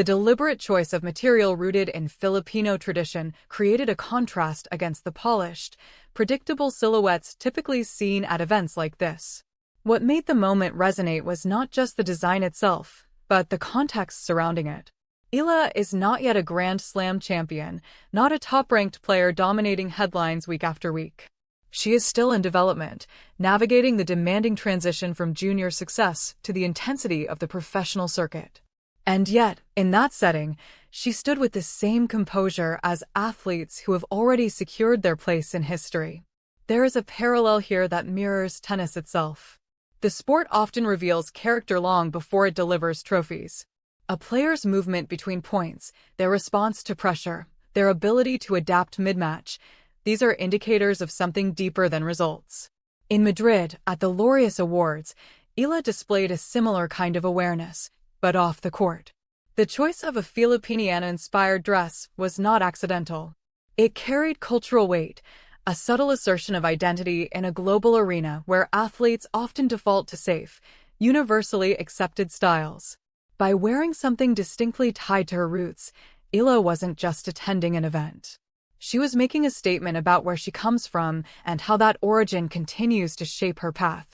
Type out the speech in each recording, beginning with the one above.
The deliberate choice of material rooted in Filipino tradition created a contrast against the polished, predictable silhouettes typically seen at events like this. What made the moment resonate was not just the design itself, but the context surrounding it. Eala is not yet a Grand Slam champion, not a top-ranked player dominating headlines week after week. She is still in development, navigating the demanding transition from junior success to the intensity of the professional circuit. And yet, in that setting, she stood with the same composure as athletes who have already secured their place in history. There is a parallel here that mirrors tennis itself. The sport often reveals character long before it delivers trophies. A player's movement between points, their response to pressure, their ability to adapt mid-match, these are indicators of something deeper than results. In Madrid, at the Laureus Awards, Eala displayed a similar kind of awareness, but off the court. The choice of a Filipiniana-inspired dress was not accidental. It carried cultural weight, a subtle assertion of identity in a global arena where athletes often default to safe, universally accepted styles. By wearing something distinctly tied to her roots, Eala wasn't just attending an event. She was making a statement about where she comes from and how that origin continues to shape her path.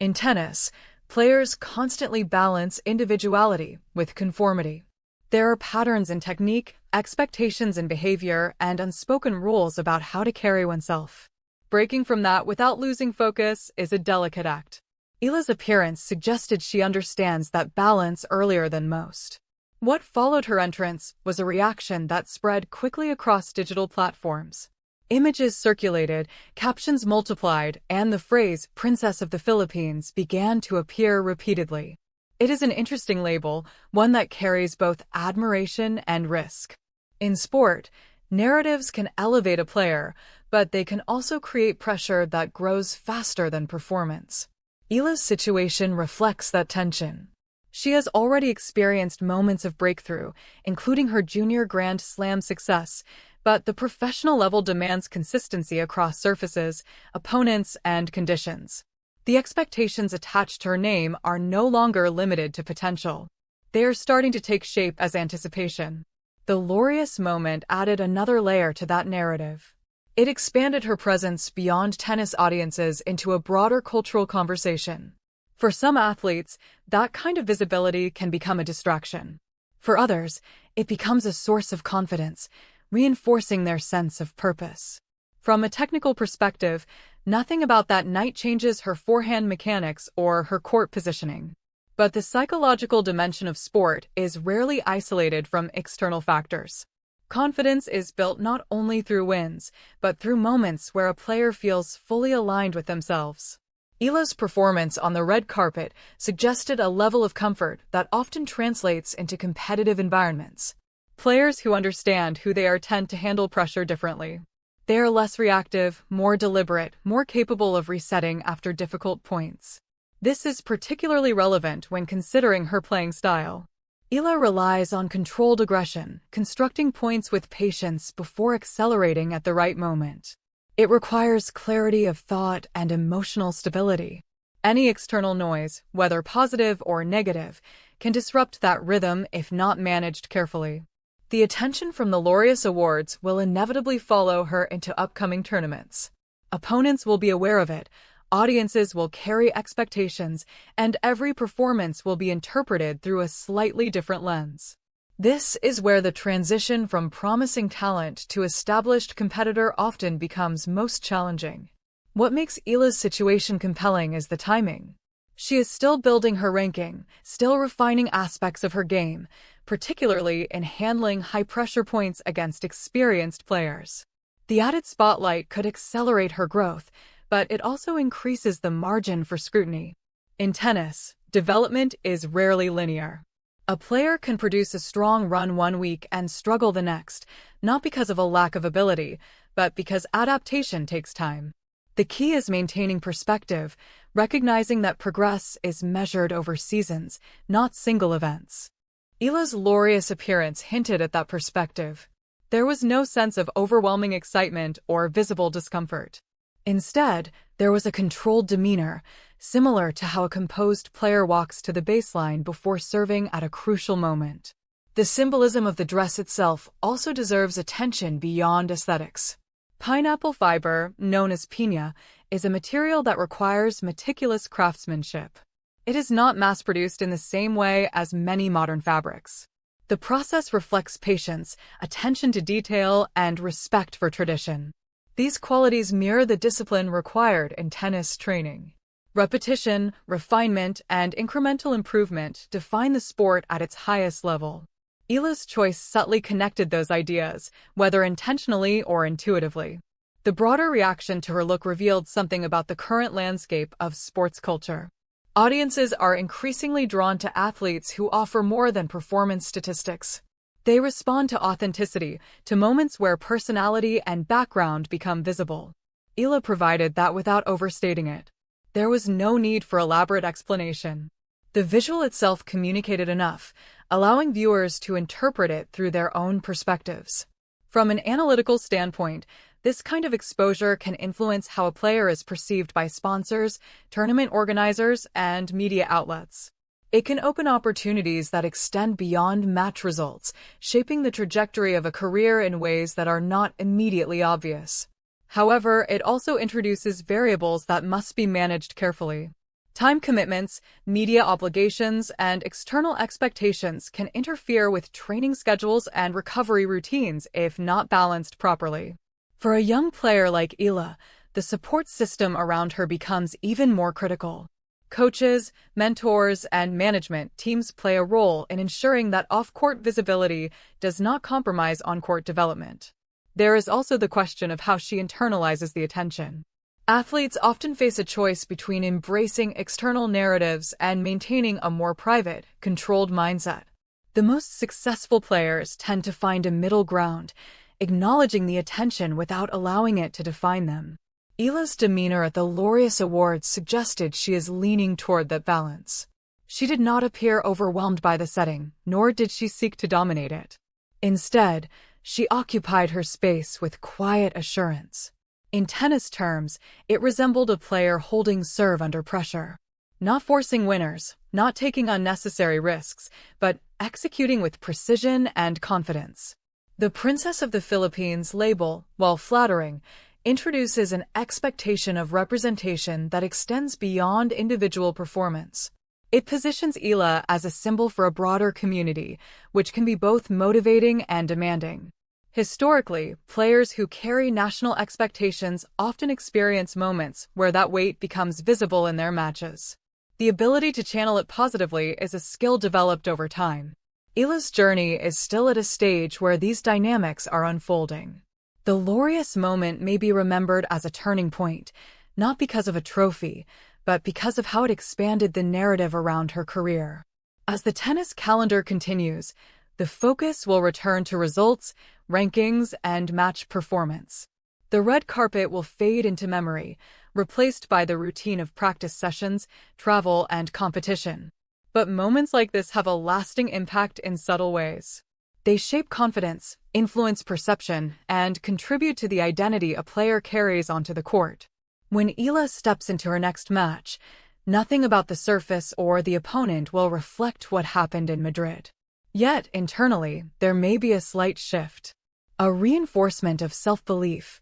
In tennis, players constantly balance individuality with conformity. There are patterns in technique, expectations in behavior, and unspoken rules about how to carry oneself. Breaking from that without losing focus is a delicate act. Eala's appearance suggested she understands that balance earlier than most. What followed her entrance was a reaction that spread quickly across digital platforms. Images circulated, captions multiplied, and the phrase "Princess of the Philippines" began to appear repeatedly. It is an interesting label, one that carries both admiration and risk. In sport, narratives can elevate a player, but they can also create pressure that grows faster than performance. Eala's situation reflects that tension. She has already experienced moments of breakthrough, including her junior Grand Slam success, but the professional level demands consistency across surfaces, opponents, and conditions. The expectations attached to her name are no longer limited to potential. They are starting to take shape as anticipation. The Laureus moment added another layer to that narrative. It expanded her presence beyond tennis audiences into a broader cultural conversation. For some athletes, that kind of visibility can become a distraction. For others, it becomes a source of confidence, reinforcing their sense of purpose. From a technical perspective, nothing about that night changes her forehand mechanics or her court positioning. But the psychological dimension of sport is rarely isolated from external factors. Confidence is built not only through wins, but through moments where a player feels fully aligned with themselves. Eala's performance on the red carpet suggested a level of comfort that often translates into competitive environments. Players who understand who they are tend to handle pressure differently. They are less reactive, more deliberate, more capable of resetting after difficult points. This is particularly relevant when considering her playing style. Eala relies on controlled aggression, constructing points with patience before accelerating at the right moment. It requires clarity of thought and emotional stability. Any external noise, whether positive or negative, can disrupt that rhythm if not managed carefully. The attention from the Laureus Awards will inevitably follow her into upcoming tournaments. Opponents will be aware of it, audiences will carry expectations, and every performance will be interpreted through a slightly different lens. This is where the transition from promising talent to established competitor often becomes most challenging. What makes Eala's situation compelling is the timing. She is still building her ranking, still refining aspects of her game, particularly in handling high-pressure points against experienced players. The added spotlight could accelerate her growth, but it also increases the margin for scrutiny. In tennis, development is rarely linear. A player can produce a strong run one week and struggle the next, not because of a lack of ability, but because adaptation takes time. The key is maintaining perspective, recognizing that progress is measured over seasons, not single events. Eala's Laureus appearance hinted at that perspective. There was no sense of overwhelming excitement or visible discomfort. Instead, there was a controlled demeanor, similar to how a composed player walks to the baseline before serving at a crucial moment. The symbolism of the dress itself also deserves attention beyond aesthetics. Pineapple fiber, known as piña, is a material that requires meticulous craftsmanship. It is not mass-produced in the same way as many modern fabrics. The process reflects patience, attention to detail, and respect for tradition. These qualities mirror the discipline required in tennis training. Repetition, refinement, and incremental improvement define the sport at its highest level. Eala's choice subtly connected those ideas, whether intentionally or intuitively. The broader reaction to her look revealed something about the current landscape of sports culture. Audiences are increasingly drawn to athletes who offer more than performance statistics. They respond to authenticity, to moments where personality and background become visible. Eala provided that without overstating it. There was no need for elaborate explanation. The visual itself communicated enough, allowing viewers to interpret it through their own perspectives. From an analytical standpoint, this kind of exposure can influence how a player is perceived by sponsors, tournament organizers, and media outlets. It can open opportunities that extend beyond match results, shaping the trajectory of a career in ways that are not immediately obvious. However, it also introduces variables that must be managed carefully. Time commitments, media obligations, and external expectations can interfere with training schedules and recovery routines if not balanced properly. For a young player like Eala, the support system around her becomes even more critical. Coaches, mentors, and management teams play a role in ensuring that off-court visibility does not compromise on-court development. There is also the question of how she internalizes the attention. Athletes often face a choice between embracing external narratives and maintaining a more private, controlled mindset. The most successful players tend to find a middle ground, acknowledging the attention without allowing it to define them. Eala's demeanor at the Laureus Awards suggested she is leaning toward that balance. She did not appear overwhelmed by the setting, nor did she seek to dominate it. Instead, she occupied her space with quiet assurance. In tennis terms, it resembled a player holding serve under pressure. Not forcing winners, not taking unnecessary risks, but executing with precision and confidence. The Princess of the Philippines label, while flattering, introduces an expectation of representation that extends beyond individual performance. It positions Eala as a symbol for a broader community, which can be both motivating and demanding. Historically, players who carry national expectations often experience moments where that weight becomes visible in their matches. The ability to channel it positively is a skill developed over time. Eala's journey is still at a stage where these dynamics are unfolding. The Laureus moment may be remembered as a turning point, not because of a trophy, but because of how it expanded the narrative around her career. As the tennis calendar continues, the focus will return to results, rankings, and match performance. The red carpet will fade into memory, replaced by the routine of practice sessions, travel, and competition. But moments like this have a lasting impact in subtle ways. They shape confidence, influence perception, and contribute to the identity a player carries onto the court. When Eala steps into her next match, nothing about the surface or the opponent will reflect what happened in Madrid. Yet, internally, there may be a slight shift. A reinforcement of self-belief,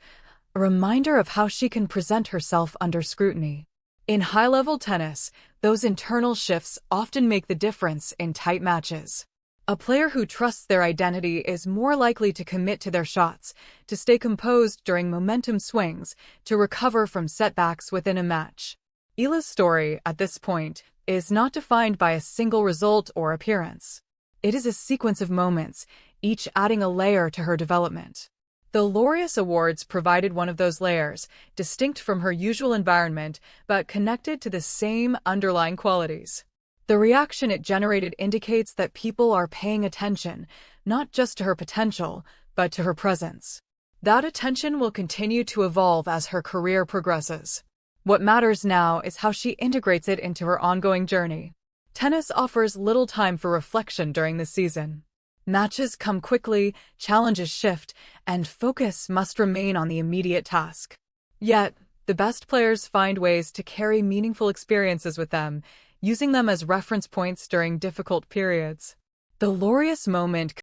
a reminder of how she can present herself under scrutiny. In high-level tennis, those internal shifts often make the difference in tight matches. A player who trusts their identity is more likely to commit to their shots, to stay composed during momentum swings, to recover from setbacks within a match. Eala's story, at this point, is not defined by a single result or appearance. It is a sequence of moments, each adding a layer to her development. The Laureus Awards provided one of those layers, distinct from her usual environment, but connected to the same underlying qualities. The reaction it generated indicates that people are paying attention, not just to her potential, but to her presence. That attention will continue to evolve as her career progresses. What matters now is how she integrates it into her ongoing journey. Tennis offers little time for reflection during the season. Matches come quickly, challenges shift, and focus must remain on the immediate task. Yet, the best players find ways to carry meaningful experiences with them, using them as reference points during difficult periods. The Laureus moment